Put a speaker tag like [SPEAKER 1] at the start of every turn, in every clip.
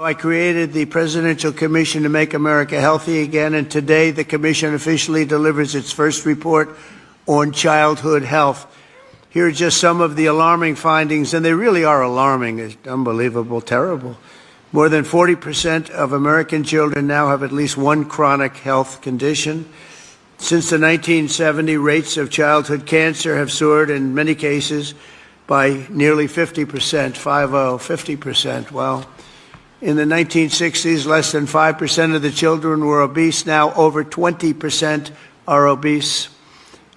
[SPEAKER 1] I created the Presidential Commission to Make America Healthy Again, and today the Commission officially delivers its first report on childhood health. Here are just some of the alarming findings, and they really are alarming. It's unbelievable, terrible. More than 40% of American children now have at least one chronic health condition. Since the 1970, rates of childhood cancer have soared in many cases by nearly 50%, 50%. Well, in the 1960s, less than 5% of the children were obese. Now over 20% are obese.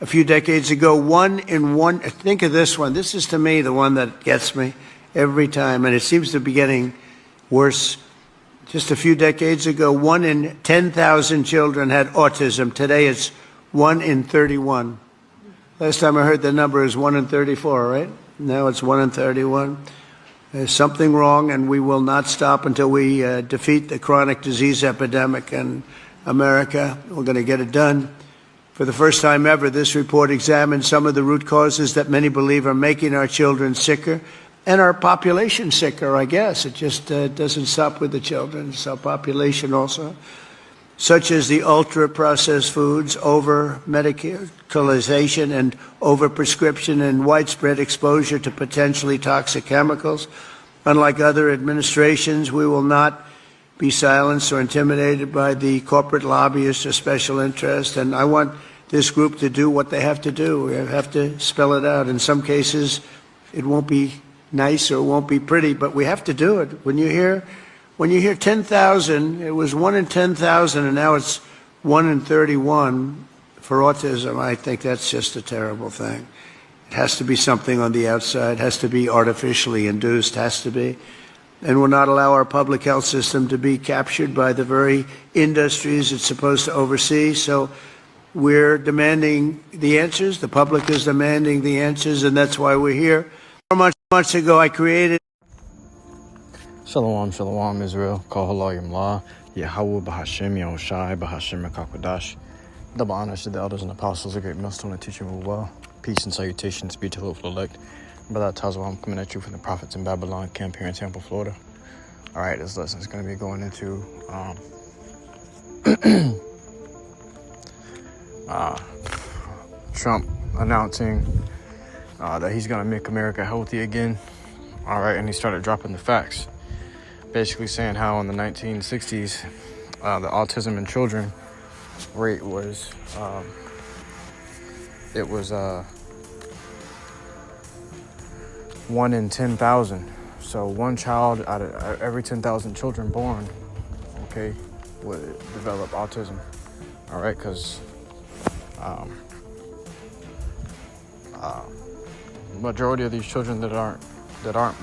[SPEAKER 1] A few decades ago, think of this one. This is, to me, the one that gets me every time, and it seems to be getting worse. Just a few decades ago, 1 in 10,000 children had autism. Today, it's 1 in 31. Last time I heard the number is 1 in 34, right? Now it's 1 in 31. There's something wrong, and we will not stop until we defeat the chronic disease epidemic in America. We're going to get it done. For the first time ever, this report examines some of the root causes that many believe are making our children sicker and our population sicker, I guess. It just doesn't stop with the children. It's our population also, such as the ultra-processed foods, over-medicalization and over-prescription, and widespread exposure to potentially toxic chemicals. Unlike other administrations, we will not be silenced or intimidated by the corporate lobbyists or special interests, and I want this group to do what they have to do. We have to spell it out. In some cases, it won't be nice or it won't be pretty, but we have to do it. When you hear 10,000, it was 1 in 10,000, and now it's 1 in 31 for autism. I think that's just a terrible thing. It has to be something on the outside, has to be artificially induced, has to be. And we'll not allow our public health system to be captured by the very industries it's supposed to oversee. So we're demanding the answers. The public is demanding the answers, and that's why we're here. 4 months ago, I created...
[SPEAKER 2] Shalom, shalom, Israel. Call halal yamla. YAHAWAH, BAHASHAM, YAHWASHI, BAHASHAM, MAKAKWADASH. Double honors to the elders and apostles, a great millstone and teaching will well. Peace and salutations be to the hopeful elect. Brother Tazwa, I'm coming at you from the prophets in Babylon camp here in Tampa, Florida. All right, this lesson is going to be going into Trump announcing that he's going to make America healthy again. All right, and he started dropping the facts, basically saying how in the 1960s, the autism in children rate was, 1 in 10,000. So one child out of every 10,000 children born, okay, would develop autism. All right, because majority of these children that aren't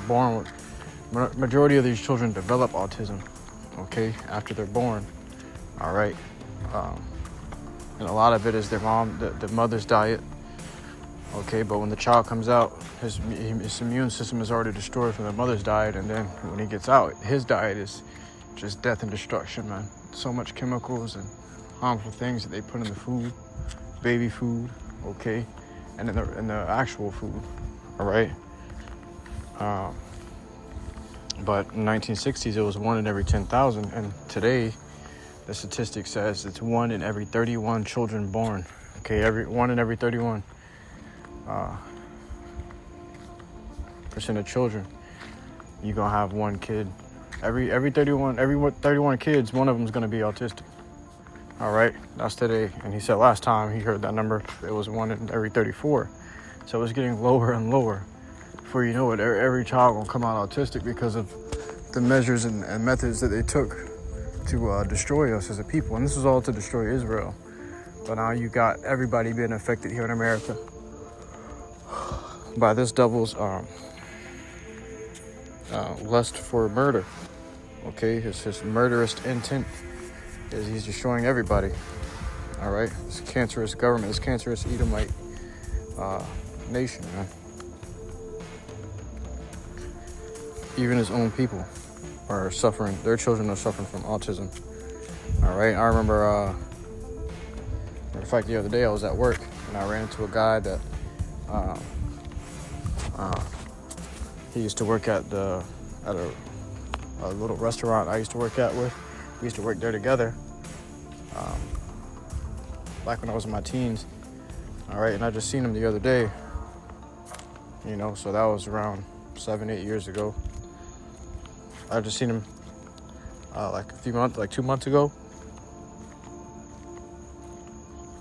[SPEAKER 2] born with, majority of these children develop autism, okay, after they're born. All right, and a lot of it is their the mother's diet. Okay, but when the child comes out, his immune system is already destroyed from the mother's diet, and then when he gets out, his diet is just death and destruction, man. So much chemicals and harmful things that they put in the food, baby food, okay, and in the actual food, all right. But in the 1960s, it was 1 in every 10,000, and today, the statistic says it's 1 in every 31 children born. Okay, 1 in every 31. Percent of children, you're gonna have one kid. Every 31 kids, one of them is gonna be autistic. All right, that's today. And he said last time he heard that number, it was 1 in every 34. So it's getting lower and lower. Before you know it, every child gonna come out autistic because of the measures and methods that they took to destroy us as a people. And this was all to destroy Israel. But now you got everybody being affected here in America by this devil's lust for murder. Okay, his murderous intent is he's destroying everybody. All right, this cancerous government, this cancerous Edomite nation, man. Even his own people are suffering. Their children are suffering from autism. All right, I remember. In fact, the other day I was at work and I ran into a guy that he used to work at a a little restaurant I used to work at with. We used to work there together back when I was in my teens. All right, and I just seen him the other day, you know, so that was around 7-8 years ago. I just seen him like 2 months ago.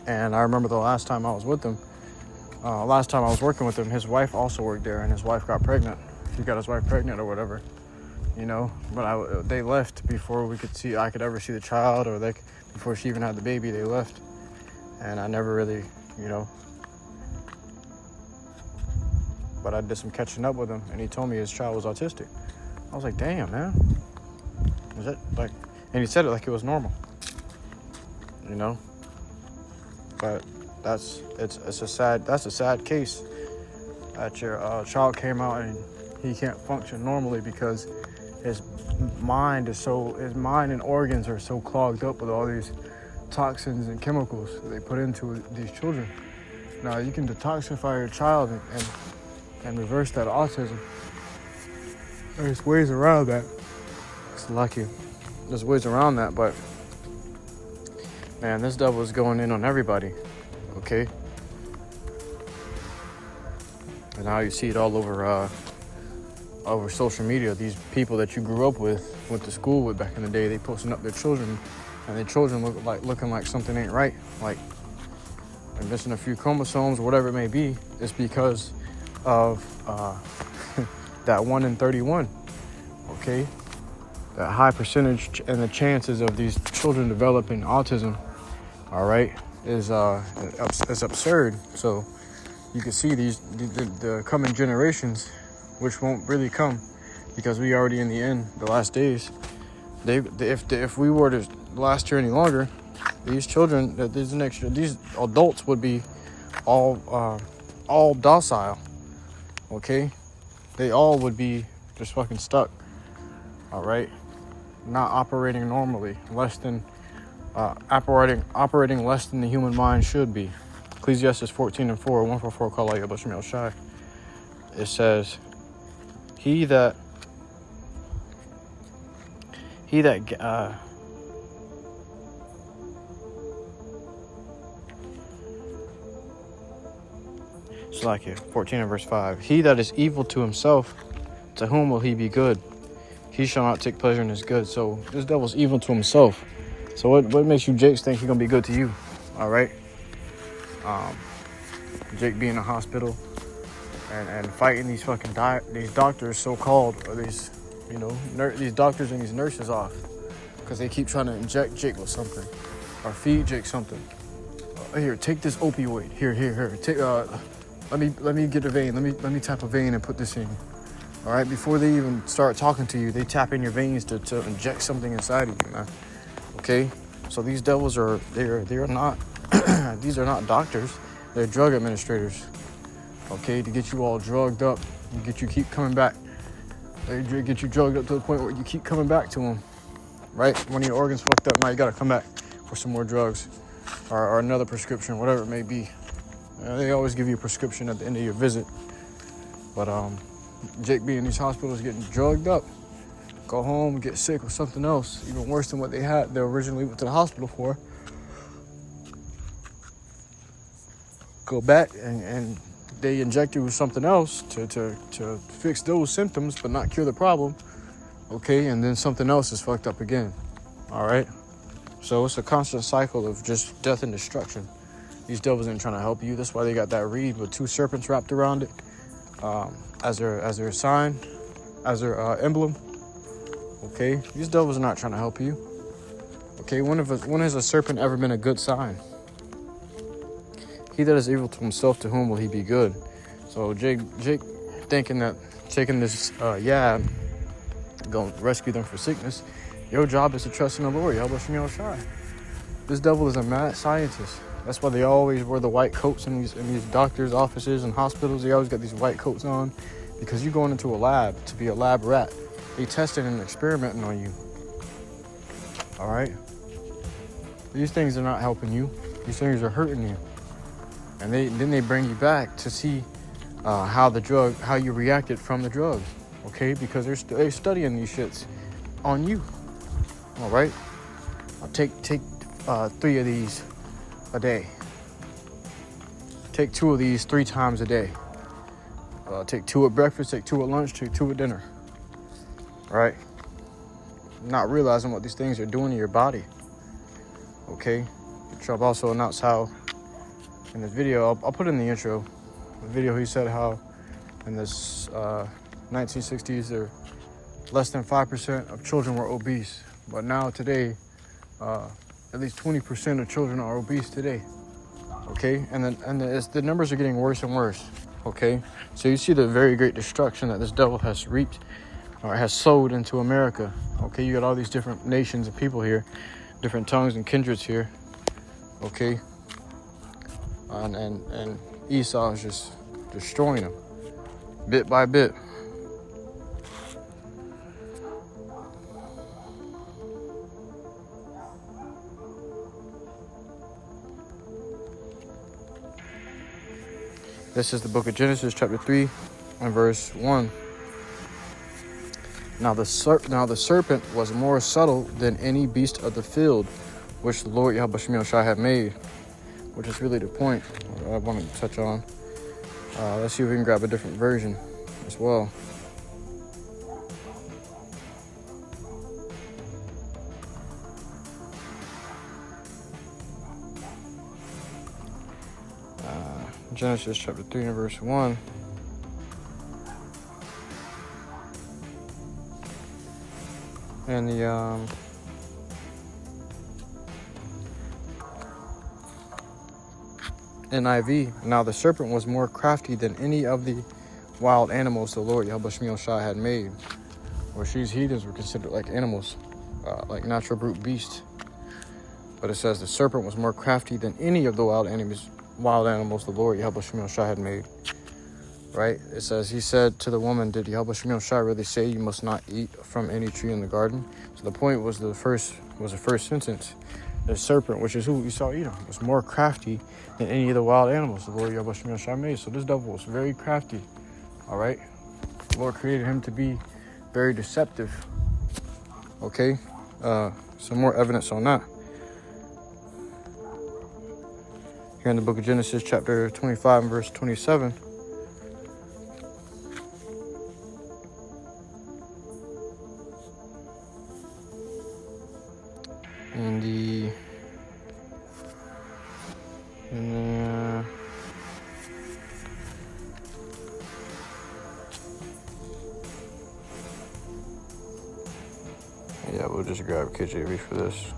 [SPEAKER 2] And I remember the last time I was with him, last time I was working with him, his wife also worked there, and his wife got pregnant. He got his wife pregnant or whatever, you know. But they left before I could ever see the child, or before she even had the baby, they left. And I never really, you know. But I did some catching up with him, and he told me his child was autistic. I was like, damn, man. Is that like? And he said it like it was normal, you know. But that's a sad case that your child came out and he can't function normally because his mind and organs are so clogged up with all these toxins and chemicals that they put into these children. Now you can detoxify your child and reverse that autism. There's ways around that. It's lucky. There's ways around that, but man, this devil is going in on everybody, okay? And now you see it all over social media. These people that you grew up with, went to school with back in the day, they posting up their children, and their children looking like something ain't right. Like they're missing a few chromosomes or whatever it may be. It's because of that 1 in 31, okay? That high percentage and the chances of these children developing autism, all right, is absurd. So you can see the coming generations, which won't really come because we already in the end, the last days. If we were to last here any longer, these children, these adults would be all docile, okay? They all would be just fucking stuck, all right? Not operating normally, operating less than the human mind should be. Ecclesiastes 14:4, 144, call out Yahawah Shai. It says, he that it's like it, 14 and verse 5. He that is evil to himself, to whom will he be good? He shall not take pleasure in his good. So this devil's evil to himself. So what makes you Jakes think he's gonna be good to you? All right. Jake being in the hospital and fighting these fucking these doctors, so-called, or these, you know, these doctors and these nurses off because they keep trying to inject Jake with something or feed Jake something. Here, take this opioid. Here. Take let me get a vein. Let me tap a vein and put this in. All right, before they even start talking to you, they tap in your veins to inject something inside of you, man. Okay, so these devils they're not these are not doctors. They're drug administrators. Okay, to get you all drugged up, and keep coming back. They get you drugged up to the point where you keep coming back to them. Right, when your organs fucked up, now you gotta come back for some more drugs or another prescription, whatever it may be. They always give you a prescription at the end of your visit. But Jake being in these hospitals getting drugged up, go home, get sick with something else, even worse than what they originally went to the hospital for. Go back and they inject you with something else to fix those symptoms but not cure the problem. Okay, and then something else is fucked up again. All right, so it's a constant cycle of just death and destruction. These devils ain't trying to help you. That's why they got that reed with 2 serpents wrapped around it as their sign, as their emblem. Okay, these devils are not trying to help you. Okay, when has a serpent ever been a good sign? He that is evil to himself, to whom will he be good? So Jake thinking that taking this going to rescue them for sickness, your job is to trust in the Lord. Yahawah Shai. This devil is a mad scientist. That's why they always wear the white coats in these doctors' offices and hospitals. They always got these white coats on because you're going into a lab to be a lab rat. They testing and experimenting on you. All right? These things are not helping you. These things are hurting you. And then they bring you back to see how you reacted from the drug. Okay? Because they're studying these shits. on you. All right. I'll take 3 of these a day. Take 2 of these 3 times a day. Take 2 at breakfast, take 2 at lunch, take 2 at dinner. All right. Not realizing what these things are doing to your body. Okay. Trump also announced how in this video, I'll put it in the intro. The video, he said how in this 1960s, there less than 5% of children were obese. But now today, at least 20% of children are obese today. Okay, and the numbers are getting worse and worse. Okay, so you see the very great destruction that this devil has reaped or has sowed into America. Okay, you got all these different nations and people here, different tongues and kindreds here. Okay, and Esau is just destroying them bit by bit. This is the book of Genesis, chapter 3, and verse 1. Now the serpent was more subtle than any beast of the field, which the Lord YAHAWASHI had made, which is really the point I wanted to touch on. Let's see if we can grab a different version as well. Genesis chapter 3 and verse 1. And the NIV, now the serpent was more crafty than any of the wild animals the Lord YAHAWASHI had made. Or these heathens were considered like animals, like natural brute beasts. But it says the serpent was more crafty than any of the wild animals the Lord YAHAWASHI had made. Right? It says, he said to the woman, did YAHAWASHI really say you must not eat from any tree in the garden? So the point was the first sentence. The serpent, which is who Esau Edom, was more crafty than any of the wild animals the Lord YAHAWASHI made. So this devil was very crafty. All right? The Lord created him to be very deceptive. Okay? Some more evidence on that. Here in the book of Genesis, chapter 25 and verse 27. Yeah, we'll just grab KJV for this.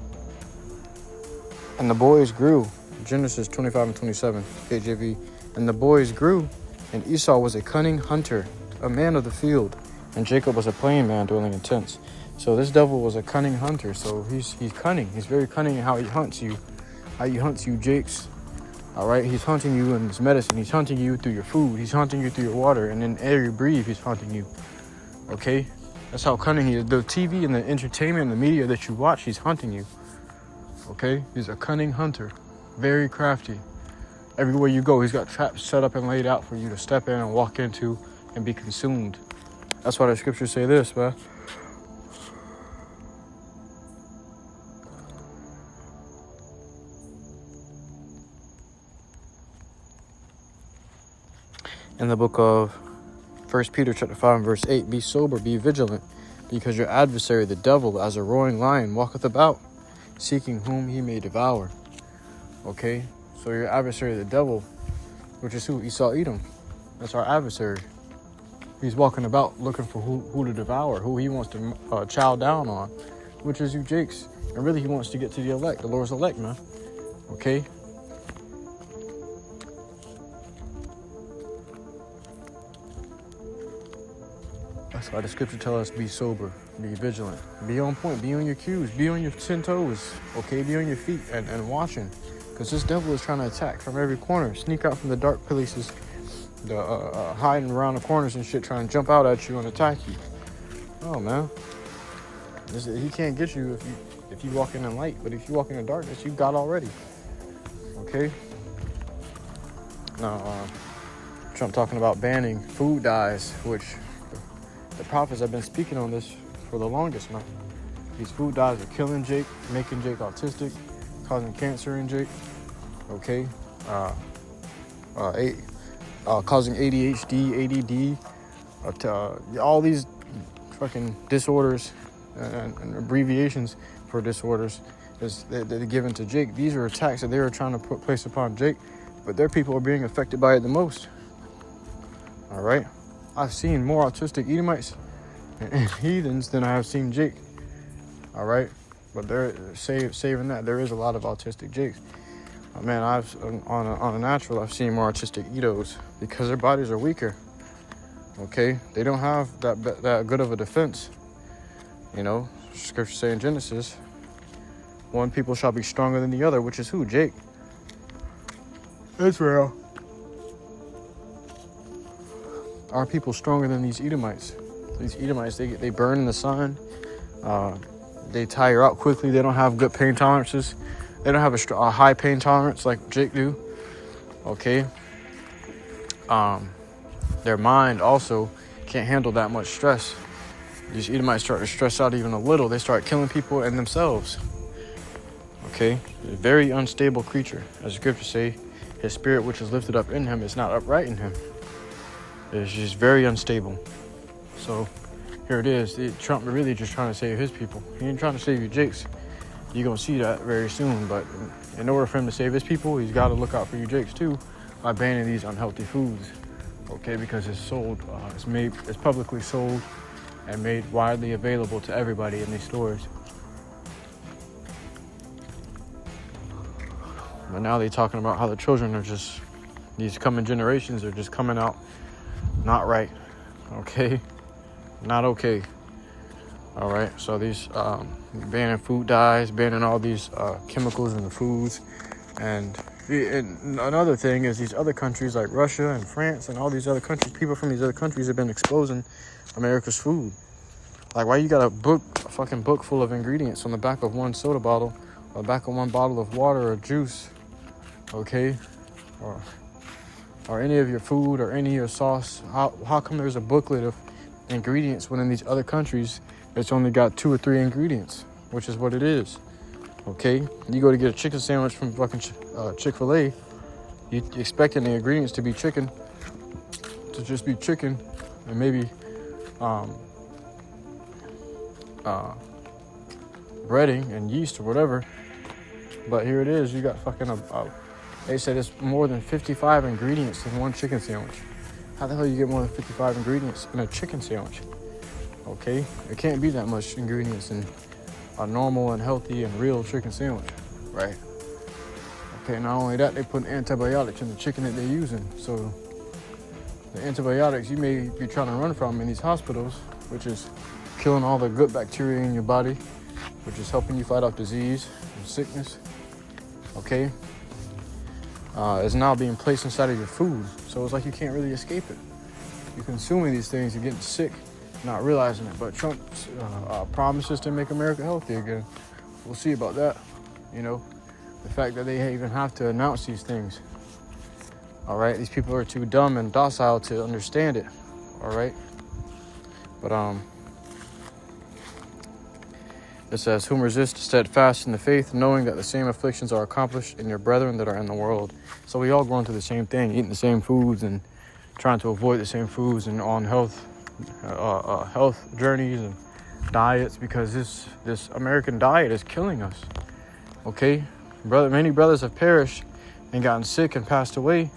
[SPEAKER 2] And the boys grew. Genesis 25 and 27, KJV. And the boys grew, and Esau was a cunning hunter, a man of the field, and Jacob was a plain man dwelling in tents. So this devil was a cunning hunter. So he's cunning. He's very cunning in how he hunts you. How he hunts you, Jakes. All right, he's hunting you in his medicine. He's hunting you through your food. He's hunting you through your water, and in air you breathe, he's hunting you. Okay, that's how cunning he is. The TV and the entertainment and the media that you watch, he's hunting you. Okay, he's a cunning hunter, very crafty. Everywhere you go, he's got traps set up and laid out for you to step in and walk into and be consumed. That's why the scriptures say this, man. In the book of 1 Peter chapter 5 and verse 8, be sober, be vigilant, because your adversary, the devil, as a roaring lion, walketh about, seeking whom he may devour. Okay, so your adversary, the devil, which is who? Esau Edom. That's our adversary. He's walking about looking for who to devour, who he wants to chow down on, which is you, Jakes. And really, he wants to get to the elect, the Lord's elect, man. Okay. That's why the scripture tells us be sober, be vigilant, be on point, be on your cues, be on your 10 toes, okay? Be on your feet and watching, because this devil is trying to attack from every corner, sneak out from the dark places, hiding around the corners and shit, trying to jump out at you and attack you. Oh, man. He can't get you if you walk in the light, but if you walk in the darkness, you got already, okay? Now, Trump talking about banning food dyes, which the prophets have been speaking on this for the longest, man. These food dyes are killing Jake, making Jake autistic, causing cancer in Jake. Okay, causing ADHD, ADD, all these fucking disorders and abbreviations for disorders that they're given to Jake. These are attacks that they were trying to place upon Jake, but their people are being affected by it the most. All right, I've seen more autistic Edomites and heathens than I have seen Jake. All right, but they're saving that. There is a lot of autistic Jakes. Man, I've on a natural, I've seen more autistic Edos because their bodies are weaker. Okay, they don't have that good of a defense. You know, scripture say in Genesis, one people shall be stronger than the other, which is who? Jake. Israel. Are people stronger than these Edomites? These Edomites, they burn in the sun. They tire out quickly. They don't have good pain tolerances. They don't have a high pain tolerance like Jake do. Okay. Their mind also can't handle that much stress. These Edomites start to stress out even a little. They start killing people and themselves. Okay. A very unstable creature. As the scriptures say, his spirit which is lifted up in him is not upright in him. It's just very unstable. So here it is. Trump really just trying to save his people. He ain't trying to save you Jakes. You're going to see that very soon. But in order for him to save his people, he's got to look out for you Jakes too by banning these unhealthy foods. Okay, because it's sold, it's publicly sold and made widely available to everybody in these stores. But now they're talking about how the children are just, these coming generations are just coming out not right. Okay, not okay. All right, so these banning food dyes, banning all these chemicals in the foods. And another thing is these other countries like Russia and France and all these other countries, people from these other countries have been exposing America's food. Like, why you got a fucking book full of ingredients on the back of one soda bottle or the back of one bottle of water or juice, okay? Or any of your food or any of your sauce. How come there's a booklet of ingredients when in these other countries it's only got 2 or 3 ingredients, which is what it is. Okay, you go to get a chicken sandwich from fucking Chick-fil-A, you expecting the ingredients to be chicken, to just be chicken and maybe breading and yeast or whatever. But here it is, you got fucking they said it's more than 55 ingredients in one chicken sandwich. How the hell you get more than 55 ingredients in a chicken sandwich? Okay, it can't be that much ingredients in a normal and healthy and real chicken sandwich, right? Okay, not only that, they put antibiotics in the chicken that they're using. So the antibiotics you may be trying to run from in these hospitals, which is killing all the good bacteria in your body, which is helping you fight off disease and sickness, okay, is now being placed inside of your food. So it's like you can't really escape it. You're consuming these things, you're getting sick, not realizing it. But Trump promises to make America healthy again. We'll see about that. You know, the fact that they even have to announce these things. All right, these people are too dumb and docile to understand it. All right, but it says, "Whom resist steadfast in the faith, knowing that the same afflictions are accomplished in your brethren that are in the world." So we all going through the same thing, eating the same foods and trying to avoid the same foods and on health journeys and diets, because this American diet is killing us. Okay, many brothers have perished and gotten sick and passed away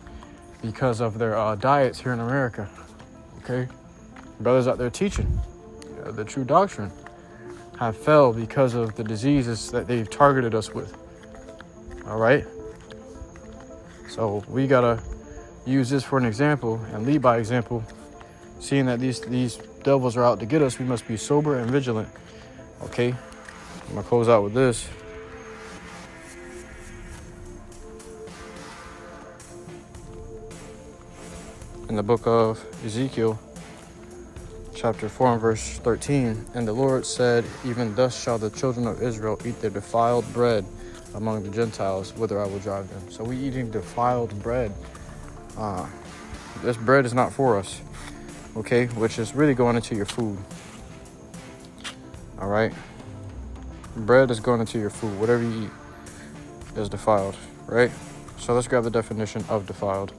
[SPEAKER 2] because of their diets here in America. Okay, brothers out there teaching the true doctrine have fell because of the diseases that they've targeted us with. All right, so we gotta use this for an example and lead by example. Seeing that these devils are out to get us, we must be sober and vigilant. Okay, I'm gonna close out with this. In the book of Ezekiel, chapter 4 and verse 13, "And the Lord said, even thus shall the children of Israel eat their defiled bread among the Gentiles, whither I will drive them." So we eating defiled bread. This bread is not for us. Okay, which is really going into your food. All right, bread is going into your food. Whatever you eat is defiled, right? So let's grab the definition of defiled.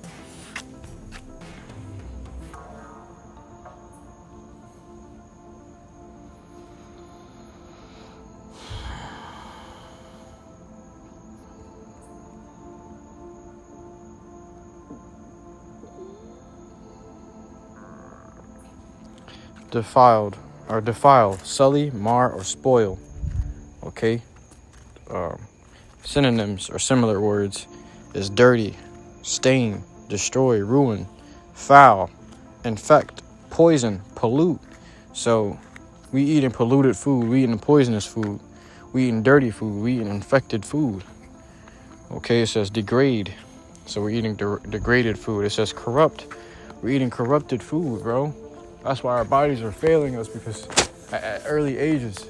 [SPEAKER 2] Defiled or defile, sully, mar, or spoil. Okay. Synonyms or similar words is dirty, stain, destroy, ruin, foul, infect, poison, pollute. So we eating polluted food, we eating poisonous food, we eating dirty food, we eating infected food. Okay, it says degrade. So we're eating degraded food. It says corrupt. We're eating corrupted food, bro. That's why our bodies are failing us, because at early ages,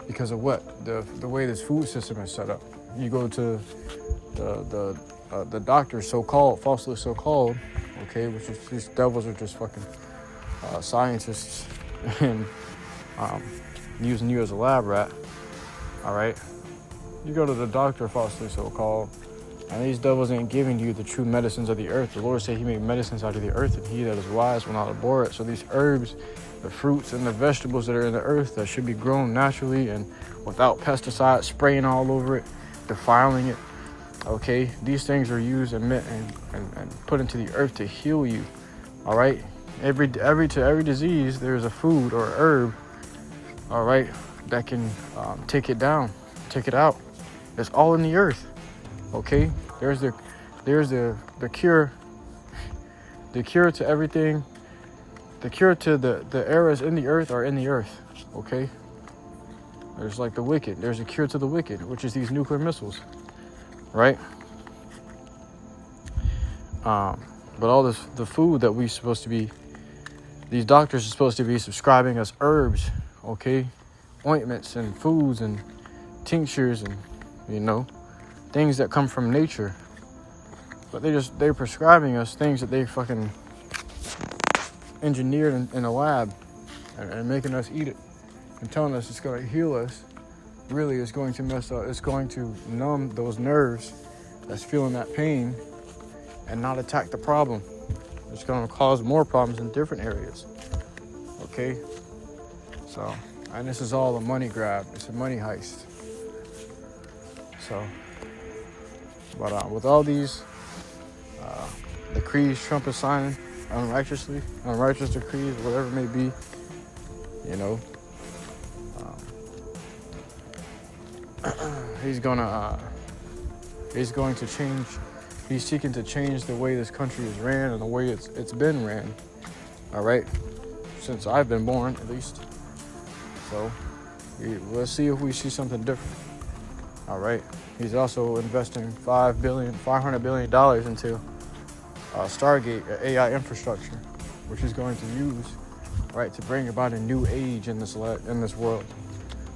[SPEAKER 2] because of what? The way this food system is set up. You go to the doctors, so-called, falsely so-called, okay, which is, these devils are just fucking scientists and using you as a lab rat, all right? You go to the doctor, falsely so-called, and these devils ain't giving you the true medicines of the earth. The Lord said he made medicines out of the earth, and he that is wise will not abhor it. So these herbs, the fruits, and the vegetables that are in the earth that should be grown naturally and without pesticides spraying all over it, defiling it, okay? These things are used and put into the earth to heal you, all right? Every disease, there's a food or herb, all right, that can take it down, take it out. It's all in the earth. Okay, there's the cure. The cure to everything. The cure to the errors in the earth are in the earth. Okay. There's like the wicked. There's a cure to the wicked, which is these nuclear missiles, right? But all this, the food that we supposed to be, these doctors are supposed to be subscribing us herbs, okay, ointments and foods and tinctures and, you know, things that come from nature, but they're prescribing us things that they fucking engineered in a lab and making us eat it and telling us it's going to heal us. Really, it's going to mess up. It's going to numb those nerves that's feeling that pain and not attack the problem. It's going to cause more problems in different areas. Okay, so, and this is all a money grab. It's a money heist. So. But with all these decrees Trump is signing unrighteous decrees, whatever it may be, you know, he's going to change. He's seeking to change the way this country is ran and the way it's been ran. All right, since I've been born, at least. So let's see if we see something different. All right. He's also investing $500 billion into Stargate, AI infrastructure, which is going to use, right, to bring about a new age in this world,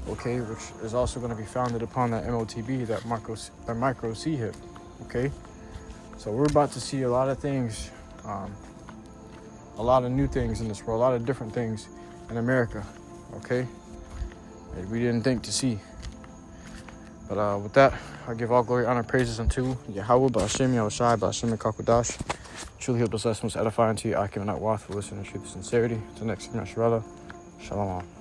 [SPEAKER 2] okay, which is also going to be founded upon that MOTB, that micro C hip, okay. So we're about to see a lot of things, a lot of new things in this world, a lot of different things in America, okay, that we didn't think to see. But with that, I give all glory, honor, praises unto Yahawah, BAHASHAM, YAHAWASHI, BAHASHAM, Kakwadash. Truly hope this lesson was edifying to you. I cannot wath for listening to truth and sincerity. Until next time, Shalom.